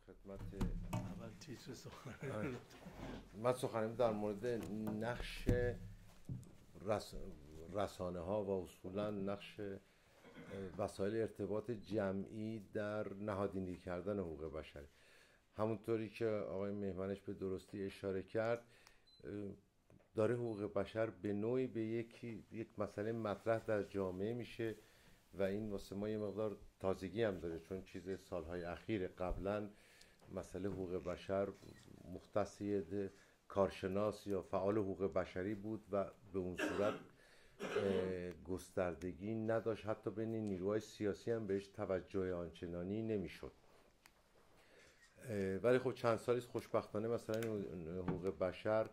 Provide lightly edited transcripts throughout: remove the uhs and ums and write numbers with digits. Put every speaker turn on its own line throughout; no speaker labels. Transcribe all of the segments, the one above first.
خدمت
اول تیتر سخنرانی.
من سخنرانی در مورد نقش رسانه ها و اصولا نقش وسایل ارتباط جمعی در نهادینه کردن حقوق بشری. همونطوری که آقای مهمنش به درستی اشاره کرد، داره حقوق بشر به نوعی به یک مسئله مطرح در جامعه میشه و این واسه ما یه مقدار تازگی هم داره، چون چیز سالهای اخیر. قبلا مسئله حقوق بشر مختص کارشناس یا فعال حقوق بشری بود و به اون صورت گستردگی نداشت، حتی بین نیروهای سیاسی هم بهش توجه آنچنانی نمیشد. ولی خب چند سالی خوشبختانه مثلا حقوق بشر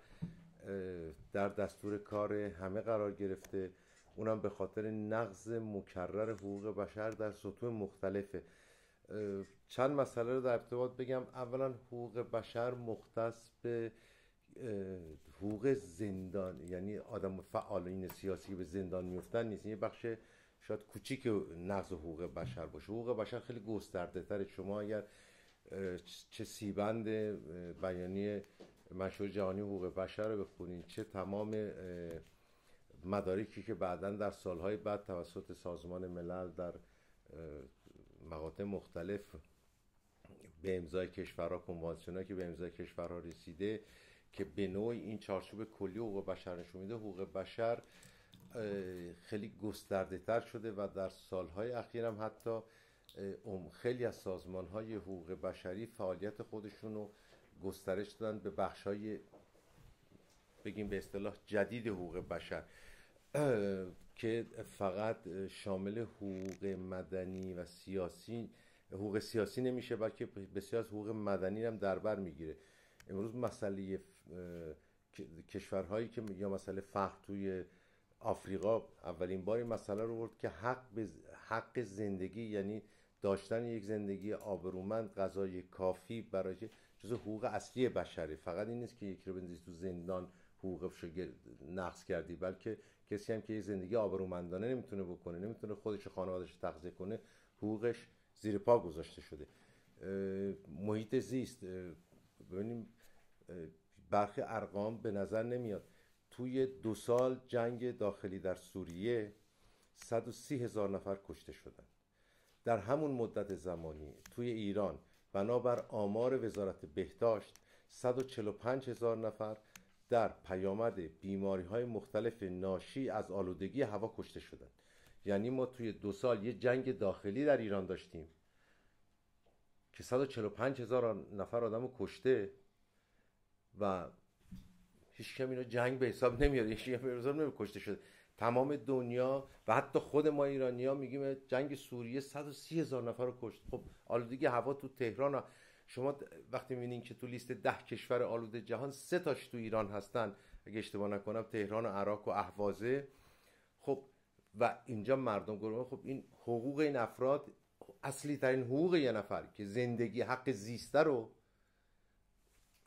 در دستور کار همه قرار گرفته، اونم به خاطر نقض مکرر حقوق بشر در سطوح مختلفه. چند مسئله رو در ارتباط بگم. اولا حقوق بشر مختص به حقوق زندان، یعنی آدم فعالین سیاسی که به زندان میفتن نیست. یه بخش شاید کوچیک نقض حقوق بشر باشه. حقوق بشر خیلی گسترده تره. شما اگر چه سیبند بیانیه منشور جهانی حقوق بشر رو بخونید، چه تمام مدارکی که بعداً در سالهای بعد توسط سازمان ملل در مقاطع مختلف به امضای کشورها، کنوانسیون‌هایی که به امضای کشورها رسیده که به نوعی این چارچوب کلی حقوق بشر نشون میده، حقوق بشر خیلی گسترده تر شده و در سالهای اخیر هم حتی خیلی از سازمان‌های حقوق بشری فعالیت خودشون رو گسترش دادن به بخش‌های بگیم به اصطلاح جدید حقوق بشر که فقط شامل حقوق مدنی و سیاسی، حقوق سیاسی نمیشه، بلکه بسیار از حقوق مدنی هم در بر میگیره. امروز مسئله کشورهایی که یا مسئله فقر توی آفریقا اولین بار این مسئله رو برد که حق زندگی، یعنی داشتن یک زندگی آبرومند، غذای کافی برای جزو حقوق اصلی بشره. فقط این نیست که یکی رو بندازی تو زندان حقوقش رو نقض کردی، بلکه کسی هم که یک زندگی آبرومندانه نمیتونه بکنه، نمیتونه خودش و خانواده‌اش تغذیه کنه، حقوقش زیر پا گذاشته شده. محیط زیست، ببینیم برخی ارقام به نظر نمیاد. توی 2 سال جنگ داخلی در سوریه 130,000 نفر کشته شدن. در همون مدت زمانی توی ایران بنابر آمار وزارت بهداشت 145,000 نفر در پیامد بیماری‌های مختلف ناشی از آلودگی هوا کشته شدند. یعنی ما توی 2 سال یه جنگ داخلی در ایران داشتیم که 145,000 نفر آدمو کشته و هیچ کم اینو جنگ به حساب نمیاره، هیچ کم به حساب نمیاره کشته شده. تمام دنیا و حتی خود ما ایرانی‌ها میگیم جنگ سوریه 130,000 نفر رو کشت. خب آلودگی هوا تو تهران، شما وقتی میبینین که تو لیست 10 کشور آلوده جهان 3 تاش تو ایران هستن، اگه اشتباه نکنم تهران و عراق و اهوازه. خب و اینجا مردم گروه، خب این حقوق این افراد، اصلی ترین حقوق یه نفر که زندگی، حق زیسته رو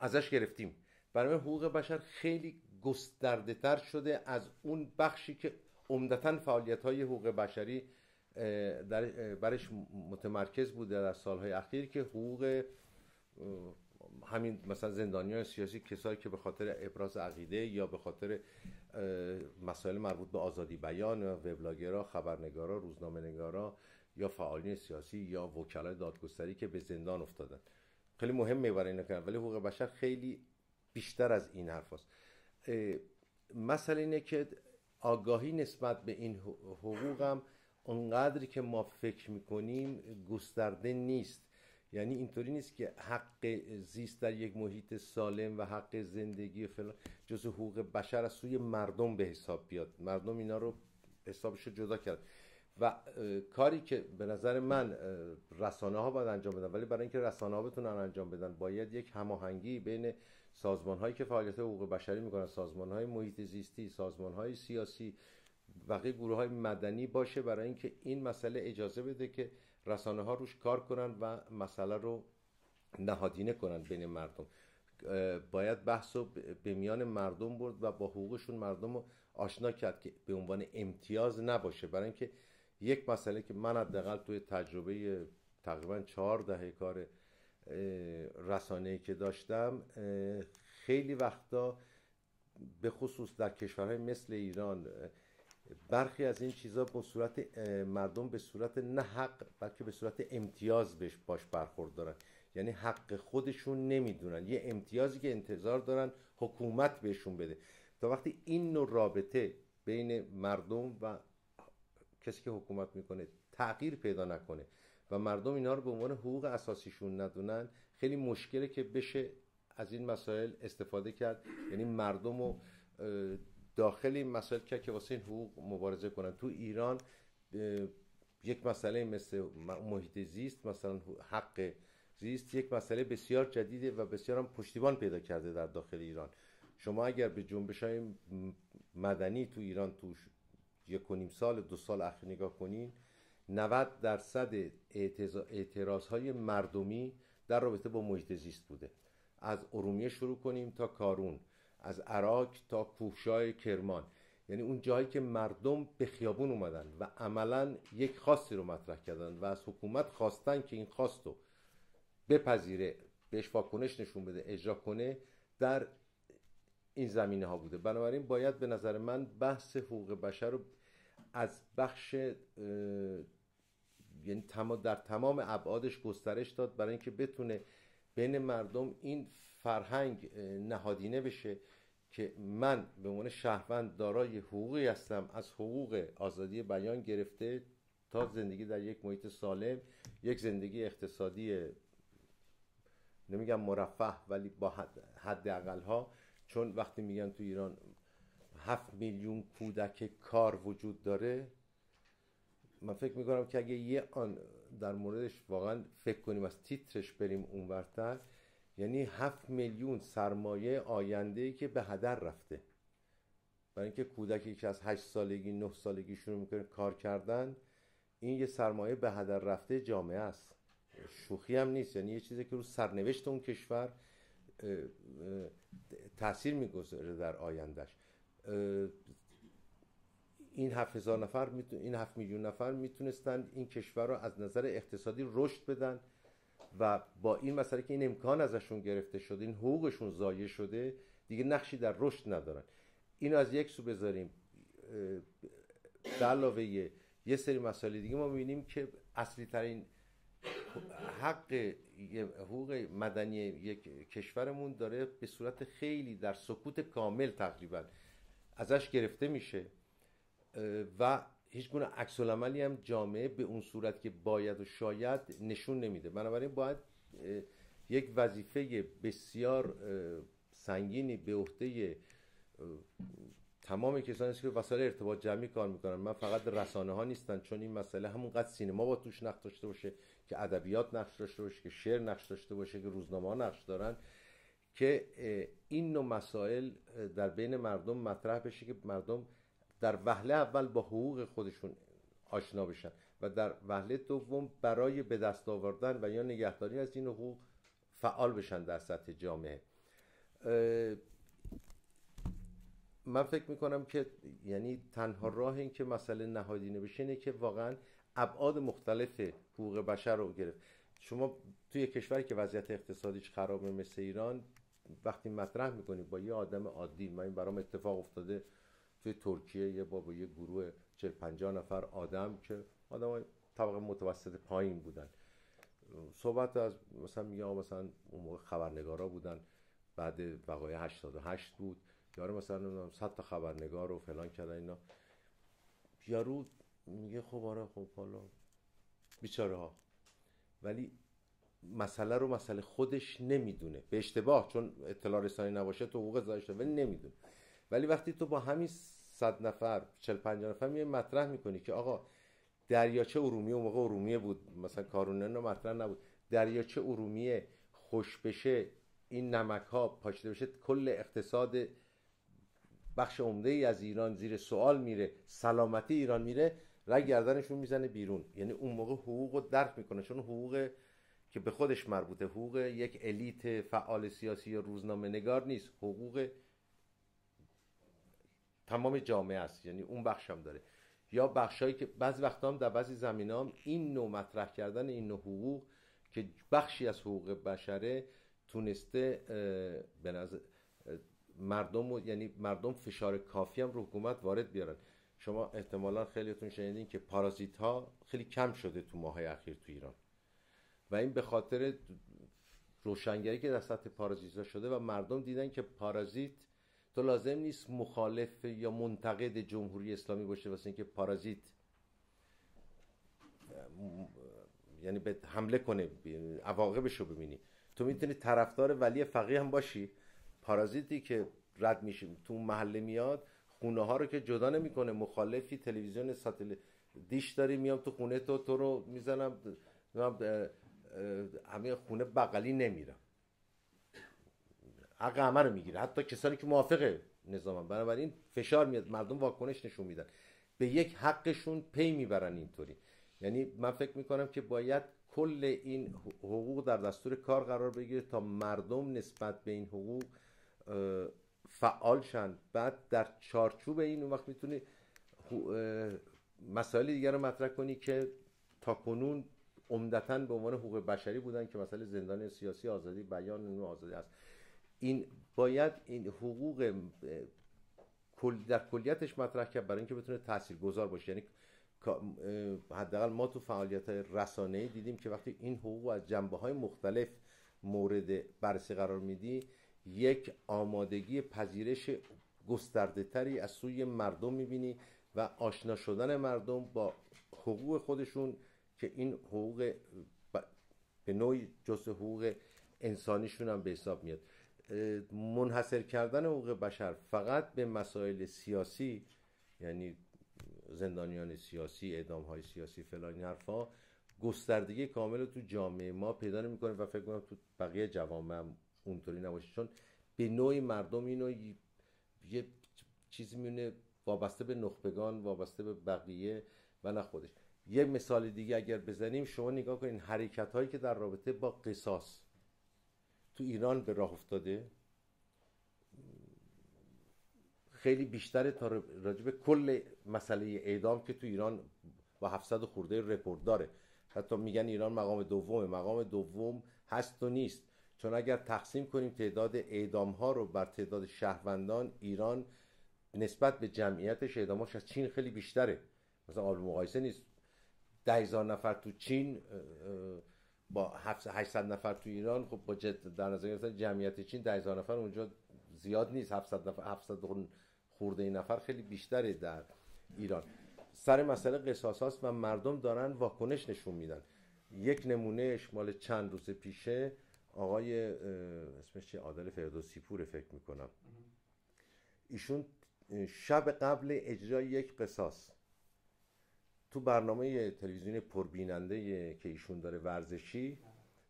ازش گرفتیم. برای حقوق بشر خیلی گسترده تر شده از اون بخشی که عمدتاً فعالیت‌های حقوق بشری برش متمرکز بوده در سالهای اخیر، که حقوق همین مثلا زندانیان سیاسی، کسایی که به خاطر ابراز عقیده یا به خاطر مسائل مربوط به آزادی بیان، وبلاگرها، خبرنگارا، روزنامه‌نگارا یا فعالین سیاسی یا وکلای دادگستری که به زندان افتادن، خیلی مهمه برای اینا کردن. ولی حقوق بشر خیلی بیشتر از این حرف هست. مسئله اینه که آگاهی نسبت به این حقوق هم اونقدری که ما فکر میکنیم گسترده نیست. یعنی اینطوری نیست که حق زیست در یک محیط سالم و حق زندگی فلان جزو حقوق بشر از سوی مردم به حساب بیاد. مردم اینا رو حسابش رو جدا کرد و کاری که به نظر من رسانه ها باید انجام بدن، ولی برای اینکه رسانه ها بتونن انجام بدن باید یک هماهنگی بین سازمان هایی که فعالیت حقوق بشری میکنن، سازمان های محیط زیستی، سازمان های سیاسی، بقیه گروه های مدنی باشه، برای اینکه این مسئله اجازه بده که رسانه ها روش کار کنن و مسئله رو نهادینه کنن بین مردم. باید بحث رو به میان مردم برد و با حقوقشون مردم رو آشنا کرد که به عنوان امتیاز نباشه. برای اینکه یک مسئله که من حداقل توی تجربه تقریبا 4 دهه کار رسانه‌ای که داشتم، خیلی وقتا به خصوص در کشورهای مثل ایران برخی از این چیزا به صورت مردم به صورت نه حق بلکه به صورت امتیاز باش برخورد دارن، یعنی حق خودشون نمیدونن، یه امتیازی که انتظار دارن حکومت بهشون بده. تا وقتی این نوع رابطه بین مردم و کسی که حکومت میکنه تغییر پیدا نکنه و مردم اینا رو به عنوان حقوق اساسیشون ندونن، خیلی مشکله که بشه از این مسائل استفاده کرد، یعنی مردم رو داخل این مسائل که واسه این حقوق مبارزه کنن. تو ایران یک مسئله مثل محیط زیست، مثلا حق زیست، یک مسئله بسیار جدیده و بسیار هم پشتیبان پیدا کرده در داخل ایران. شما اگر به جنبش‌های مدنی تو ایران تو 1.5 سال 2 سال اخیر نگاه کنین، 90% اعتراض‌های مردمی در رابطه با محیط زیست بوده. از ارومیه شروع کنیم تا کارون، از عراق تا کوهسار کرمان، یعنی اون جایی که مردم به خیابون اومدن و عملاً یک خواستی رو مطرح کردن و از حکومت خواستن که این خواست رو بپذیره، بهش واکنش نشون بده، اجرا کنه، در این زمینه ها بوده. بنابراین باید به نظر من بحث حقوق بشر رو از بخش یعنی در تمام ابعادش گسترش داد برای اینکه بتونه بین مردم این فرهنگ نهادینه بشه که من به عنوان شهروند دارای حقوقی هستم، از حقوق آزادی بیان گرفته تا زندگی در یک محیط سالم، یک زندگی اقتصادی نمیگم مرفه ولی با حد اقل ها. چون وقتی میگن تو ایران 7 میلیون کودک کار وجود داره، من فکر میکنم که اگه یه آن در موردش واقعا فکر کنیم، از تیترش بریم اونورتر، یعنی 7 میلیون سرمایه آینده‌ای که به هدر رفته. برای اینکه کودکی که از 8 سالگی 9 سالگی شروع میکنه کار کردن، این یه سرمایه به هدر رفته جامعه است، شوخی هم نیست. یعنی یه چیزی که رو سرنوشت اون کشور تأثیر میگذاره در آیندهش. این 7000 نفر این 7 میلیون نفر میتونستن این کشور رو از نظر اقتصادی رشد بدن و با این مسئله که این امکان ازشون گرفته شده، این حقوقشون ضایع شده، دیگه نقشی در رشد ندارن. اینو از یک سو بذاریم، در علاوه یه سری مسائل دیگه ما می‌بینیم که اصلی ترین حقوق مدنی یک کشورمون داره به صورت خیلی در سکوت کامل تقریبا ازش گرفته میشه و هیچ گونه عکس العملی هم جامعه به اون صورت که باید و شاید نشون نمیده. بنابراین باید یک وظیفه بسیار سنگینی به عهده تمام کسانی است که وسایل ارتباط جمعی کار میکنن. من فقط رسانه ها نیستن، چون این مسئله همونقدر سینما با توش نقش داشته باشه، که ادبیات نقش داشته باشه، که شعر نقش داشته باشه، که روزنامه ها نقش دارن، که این نوع مسائل در بین مردم مطرح بشه که مردم در وهله اول با حقوق خودشون آشنا بشن و در وهله دوم برای به دست آوردن و یا نگهداری از این حقوق فعال بشن در سطح جامعه. من فکر میکنم که یعنی تنها راه این که مسئله نهادینه بشه اینه که واقعا ابعاد مختلف حقوق بشر رو گرفت. شما توی کشوری که وضعیت اقتصادیش خرابه مثل ایران، وقتی مطرح میکنی با یه آدم عادی، من این برام اتفاق افتاده توی ترکیه، یه با یه گروه 40-50 نفر آدم که آدمای طبقه متوسط پایین بودن، صحبت از مثلا میگه مثلا اون موقع خبرنگارا بودن، بعد وقایع 88 بود، یارو مثلا نمیدونم 100 تا خبرنگار رو فلان کردن اینا، یارو میگه خب آره خب حالا بیچاره ها، ولی مسئله رو مسئله خودش نمیدونه، به اشتباه، چون اطلاع رسانی نباشه تو حقوق داشته ولی نمیدونه. ولی وقتی تو با همین 100 نفر 40-50 نفر میای مطرح میکنی که آقا دریاچه ارومیه، اون موقع ارومیه بود مثلا کارونه نه مطرح نبود، دریاچه ارومیه خوش بشه، این نمک ها پاشیده بشه، کل اقتصاد بخش عمده ای از ایران زیر سوال میره، سلامتی ایران میره، رگ گردنشون میزنه بیرون. یعنی اون موقع حقوق رو درک میکنه، چون حقوق که به خودش مربوطه، حقوق یک الیت فعال سیاسی یا روزنامه نگار نیست، حقوق تمام جامعه است. یعنی اون بخش هم داره، یا بخشایی که بعضی وقتا هم در بعضی زمینه‌ها این نوع مطرح کردن این نوع حقوق که بخشی از حقوق بشره تونسته به نظر مردم یعنی مردم فشار کافی هم رو حکومت وارد بیارن. شما احتمالا خیلیتون شنیدین که پارازیت ها خیلی کم شده تو ماهای اخیر تو ایران و این به خاطر روشنگری که در سطح پارازیت ها شده و مردم دیدن که پارازیت تو لازم نیست مخالف یا منتقد جمهوری اسلامی باشه واسه اینکه پارازیت یعنی به حمله کنه عواقبش رو ببینی. تو میتونی طرفدار ولی فقیه هم باشی، پارازیتی که رد میشه تو محله میاد خونه ها رو که جدا نمیکنه، مخالفی تلویزیون ساتل دیش داری میام تو خونه تو رو میزنم همه خونه بغلی نمیرم، حق همه رو میگیره، حتی کسانی که موافق نظامن. بنابراین فشار میاد، مردم واکنش نشون میدن، به یک حقشون پی میبرن اینطوری. یعنی من فکر میکنم که باید کل این حقوق در دستور کار قرار بگیره تا مردم نسبت به این حقوق فعال شن. بعد در چارچوب این اون وقت میتونی مسائل دیگر رو مطرح کنی که تا کنون عمدتاً به عنوان حقوق بشری بودن که مسئله زندانی سیاسی، آزادی بیان و آزادی است. این باید این حقوق در کلیتش مطرح کرد برای اینکه بتونه تاثیرگذار باشه. یعنی حداقل ما تو فعالیت‌های رسانه‌ای دیدیم که وقتی این حقوق از جنبه‌های مختلف مورد بررسی قرار میدی، یک آمادگی پذیرش گسترده‌تری از سوی مردم می‌بینی و آشنا شدن مردم با حقوق خودشون که این حقوق به نوعی جزء حقوق انسانیشون هم به حساب میاد. منحصر کردن حقوق بشر فقط به مسائل سیاسی، یعنی زندانیان سیاسی، اعدام‌های سیاسی، فلان این حرفا، گستردگی کامل تو جامعه ما پیدا نمی‌کنه و فکر کنم تو بقیه جوامع هم اونطوری نباشه، چون به نوعی مردم اینو یه چیزی میونه وابسته به نخبگان، وابسته به بقیه و نه خودش. یه مثال دیگه اگر بزنیم، شما نگاه کنین حرکت‌هایی که در رابطه با قصاص تو ایران به راه افتاده خیلی بیشتره تا راجع به کل مسئله اعدام که تو ایران با 700 خورده رکورد داره. حتی میگن ایران مقام دومه. مقام دوم هست و نیست، چون اگر تقسیم کنیم تعداد اعدام ها رو بر تعداد شهروندان، ایران نسبت به جمعیتش اعداماش از چین خیلی بیشتره. مثلا قابل مقایسه نیست 10,000 نفر تو چین با 800 نفر تو ایران. خب با در نظر گرفتن جمعیت چین 10,000 نفر اونجا زیاد نیست، 700 نفر 700 خورده نفر خیلی بیشتره در ایران. سر مسئله قصاص هاست و مردم دارن واکنش نشون میدن. یک نمونهش مال چند روز پیشه، آقای اسمش چیه، عادل فردوسی پور فکر میکنم، ایشون شب قبل اجرای یک قصاص تو برنامه تلویزیونی پربیننده که ایشون داره ورزشی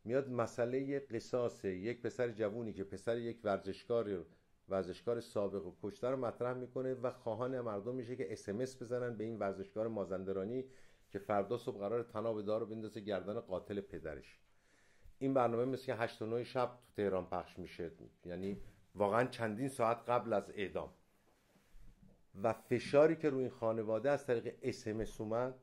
میاد مسئله قصاص یک پسر جوونی که پسر یک ورزشکار سابق و کشته رو مطرح میکنه و خواهان مردم میشه که SMS بزنن به این ورزشکار مازندرانی که فردا صبح قرار طناب دار رو بندازه گردن قاتل پدرش. این برنامه مثل که 8 و 9 شب تو تهران پخش میشه، یعنی واقعا چندین ساعت قبل از اعدام. و فشاری که روی این خانواده از طریق SMS اومد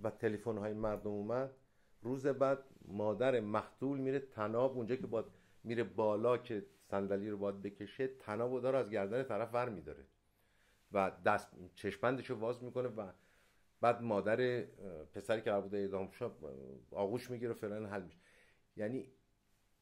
و تلفن‌های مردم اومد، روز بعد مادر مقتول میره طناب اونجا که باید میره بالا که صندلی رو باید بکشه، طنابو داره از گردن طرف ور میداره و دست چشمندشو باز میکنه و بعد مادر پسری که قرار بوده اعدام شه آغوش میگیره و فلان حل میشه. یعنی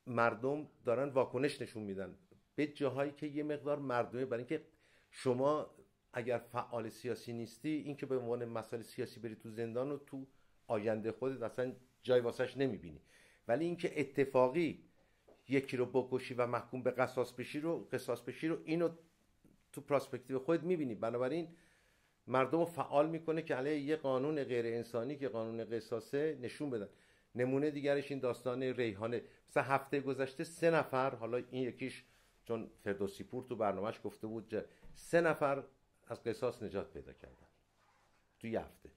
مردم دارن واکنش نشون میدن به جاهایی که یه مقدار مردمه. برای اینکه شما اگر فعال سیاسی نیستی، این که به عنوان مسائل سیاسی بری تو زندان و تو آینده خودت اصلا جای واسش نمیبینی، ولی اینکه اتفاقی یکی رو بکشی و محکوم به قصاص بشی رو اینو تو پراسپکتیو خودت میبینی. بنابراین مردم رو فعال میکنه که علیه یه قانون غیر انسانی که قانون قصاصه نشون بدن. نمونه دیگرش این داستان ریحانه. مثلا هفته گذشته 3 نفر، حالا این یکیش چون فردوسی پور تو برنامهش گفته بود 3 نفر از قصاص نجات پیدا کردن تو یه هفته.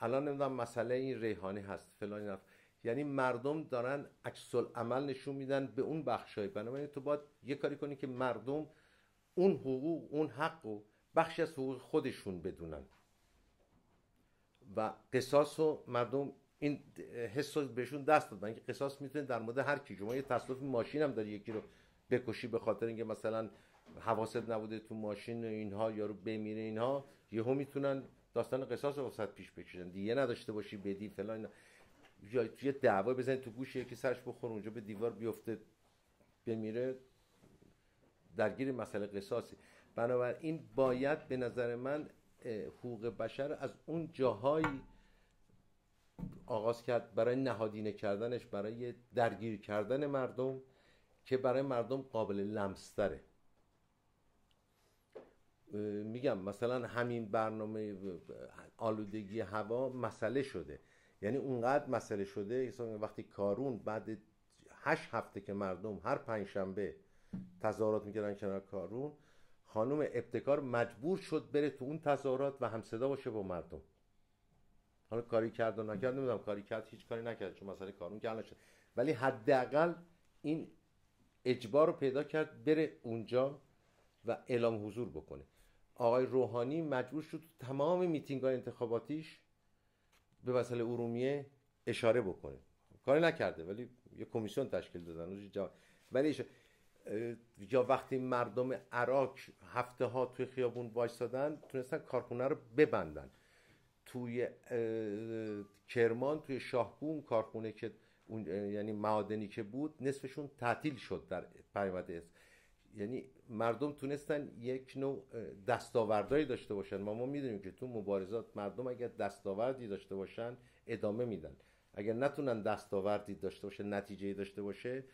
الان نمیدونم مسئله این ریحانه هست فلان نفر. یعنی مردم دارن عکس العمل نشون میدن به اون بخشای. بنابراین تو باید یه کاری کنی که مردم اون حقوق، اون حق و بخشی از حقوق خودشون بدونن و قصاص رو مردم این حس رو بهشون دست داد. اینکه قصاص میتونه در مورد هر کی، شما یه تصادف ماشین هم داری یکی رو بکشی به خاطر اینکه مثلا حواست نبوده تو ماشین اینها، یارو بمیره، اینها یهو میتونن داستان قصاص رو واسط پیش بکشن، دیگه نداشته باشی بدی فلان، یا توی دعوا بزنید تو گوش یکی سرش بخوره اونجا به دیوار بیفته بمیره، درگیر مسئله قصاصی. بنابراین باید به نظر من حقوق بشر از اون جاهایی آغاز کرد برای نهادینه کردنش، برای درگیر کردن مردم که برای مردم قابل لمس‌تره. میگم مثلا همین برنامه آلودگی هوا مسئله شده، یعنی اونقدر مسئله شده وقتی کارون بعد 8 هفته که مردم هر پنجشنبه تظاهرات میکردن کنار کارون، خانم ابتکار مجبور شد بره تو اون تظاهرات و همصدا باشه با مردم. حالا کاری کرد و نکرد نمیدونم، کاری کرد هیچ کاری نکرد چون مسئله کارون که حل نشد، ولی حداقل این اجبار رو پیدا کرد بره اونجا و اعلام حضور بکنه. آقای روحانی مجبور شد تمام میتینگ‌های انتخاباتیش به مسئله ارومیه اشاره بکنه، کاری نکرده ولی یه کمیسیون تشکیل دادن. ولی یا وقتی مردم عراق هفته ها توی خیابون وایسادن تونستن کارخونه رو ببندن. توی کرمان توی شاهبون کارخونه که اون یعنی معادنی که بود نصفشون تعطیل شد در پیامد. یعنی مردم تونستن یک نوع دستاوردهایی داشته باشن. ما میدونیم که تو مبارزات مردم اگر دستاوردی داشته باشن ادامه میدن، اگر نتونن دستاوردی داشته باشه، نتیجه‌ای داشته باشه،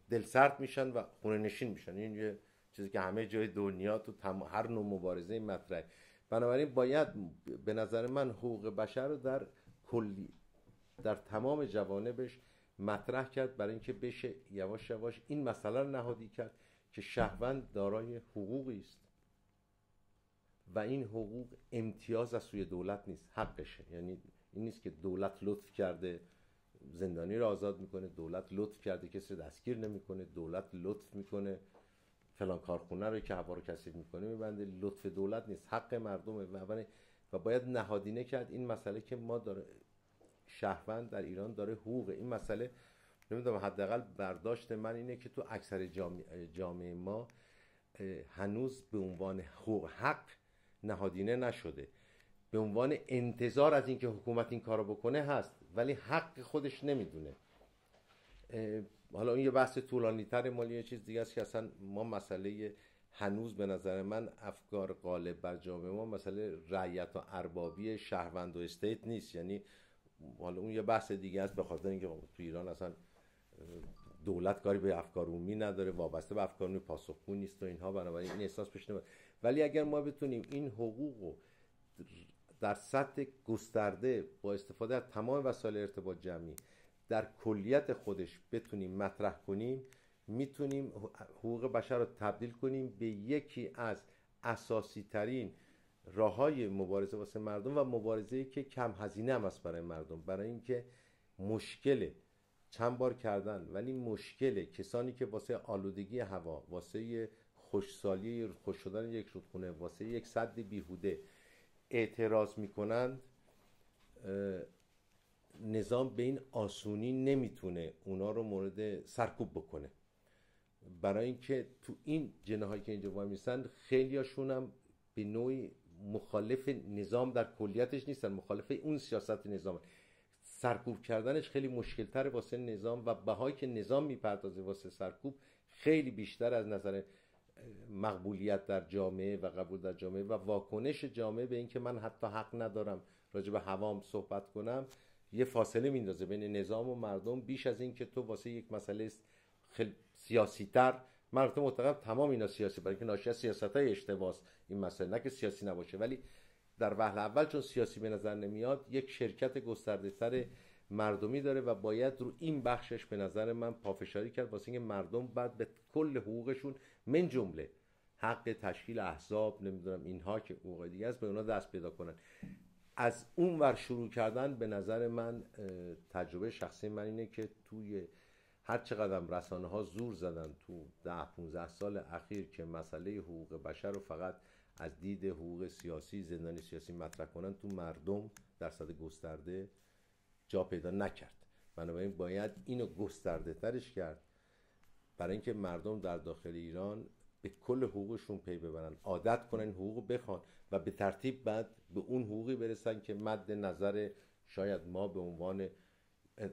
دلسرد میشن و خونه نشین میشن. این یه چیزی که همه جای دنیا تو هر نوع مبارزه مطرحه. بنابراین باید به نظر من حقوق بشر رو در کلی در تمام جوانبش مطرح کرد برای اینکه بشه یواش یواش این مسئله رو نهادی کرد که شهروند دارای حقوقی است و این حقوق امتیاز از سوی دولت نیست، حقشه. یعنی این نیست که دولت لطف کرده زندانی رو آزاد میکنه، دولت لطف کرده کسی دستگیر نمیکنه، دولت لطف میکنه فلان کارخونه رو که هوا رو کثیف میکنه میبنده. لطف دولت نیست، حق مردمه و باید نهادینه کرد این مسئله که ما داره شهروند در ایران داره حقوق. این مسئله نمیدونم، حداقل برداشت من اینه که تو اکثر جامعه ما هنوز به عنوان حق نهادینه نشده. به عنوان انتظار از اینکه حکومت این کارو بکنه هست ولی حق خودش نمیدونه. حالا این یه بحث طولانی تر مالی یه چیز دیگه است که اصلا ما مسئله هنوز به نظر من افکار غالب بر جامعه ما مسئله رعیت و اربابی شهروند و استیت نیست. یعنی حالا اون یه بحث دیگه است، به خاطر اینکه تو ایران اصلا دولت کاری به افکار عمومی نداره، وابسته به افکار عمومی، پاسخگو نیست و اینها. بنابراین این احساس پیش نمیاد. ولی اگر ما بتونیم این حقوق رو در سطح گسترده با استفاده از تمام وسایل ارتباط جمعی در کلیت خودش بتونیم مطرح کنیم، میتونیم حقوق بشر رو تبدیل کنیم به یکی از اساسی ترین راههای مبارزه واسه مردم و مبارزه‌ای که کم هزینه هم است برای مردم. برای اینکه مشکل چند بار کردن ولی مشکل کسانی که واسه آلودگی هوا، واسه خشکسالی خشک شدن یک رودخونه، واسه یک سد بیهوده اعتراض میکنند، نظام به این آسونی نمیتونه اونا رو مورد سرکوب بکنه. برای اینکه تو این جناحایی که اینجا وای میسن خیلیاشون هم به نوعی مخالف نظام در کلیتش نیستن، مخالف اون سیاست نظام. سرکوب کردنش خیلی مشکل تره واسه نظام و بهایی که نظام میپردازه واسه سرکوب خیلی بیشتر از نظر مقبولیت در جامعه و قبول در جامعه و واکنش جامعه به اینکه من حتی حق ندارم راجع به هوام صحبت کنم، یه فاصله میندازه بین نظام و مردم بیش از این که تو واسه یک مسئله خیلی سیاسی تر. من معتقدم تمام اینا سیاسی، برای اینکه ناشی از سیاست‌های اشتباهه این مسئله، نه که سیاسی نباشه، ولی در وهله اول چون سیاسی به نظر نمیاد یک شرکت گسترده‌تر مردمی داره و باید رو این بخشش به نظر من پافشاری کرد واسه اینکه مردم بعد به کل حقوقشون من جمله حق تشکیل احزاب نمیدونم اینها که حقوق دیگه است به اونا دست پیدا کنن. از اون ور شروع کردن به نظر من تجربه شخصی من اینه که توی هر چقدر رسانه ها زور زدن تو 10-15 سال اخیر که مسئله حقوق بشر رو فقط از دید حقوق سیاسی، زندانی سیاسی مطرح کنن، تو مردم در سطح گسترده جا پیدا نکرد. بنابراین باید اینو گسترده ترش کرد برای اینکه مردم در داخل ایران به کل حقوقشون پی ببرن، عادت کنن حقوق بخوان و به ترتیب بعد به اون حقوقی برسن که مد نظر شاید ما به عنوان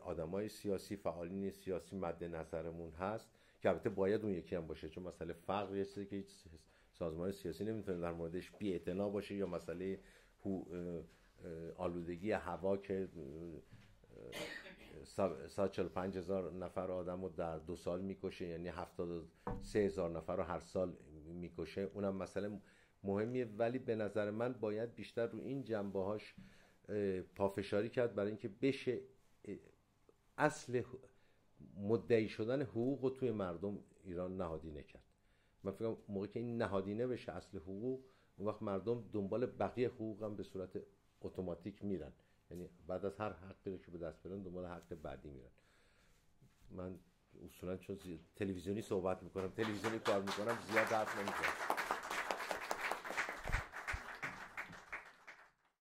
آدمای سیاسی، فعالین سیاسی مد نظرمون هست، که البته باید اون یکی هم باشه، چون مسئله فقر یه چیزی که هیچ سازمان سیاسی نمیتونه در موردش بی‌اعتنا باشه، یا مسئله آلودگی هوا که 145,000 نفر آدم رو در 2 سال میکشه، یعنی 73,000 نفر رو هر سال میکشه، اونم مسئله مهمیه. ولی به نظر من باید بیشتر رو این جنبه‌هاش پافشاری کرد برای اینکه بشه اصل مدعی شدن حقوق رو توی مردم ایران نهادینه کرد. من فکر کنم موقعی که این نهادینه بشه اصل حقوق، اون وقت مردم دنبال بقیه حقوق هم به صورت اتوماتیک میرن، یعنی بعد از هر حقی رو که به دست بیارن دنبال حق بعدی میرن. من اصولا چون تلویزیونی صحبت میکنم، تلویزیونی کار میکنم، زیاد حرف نمیزنم.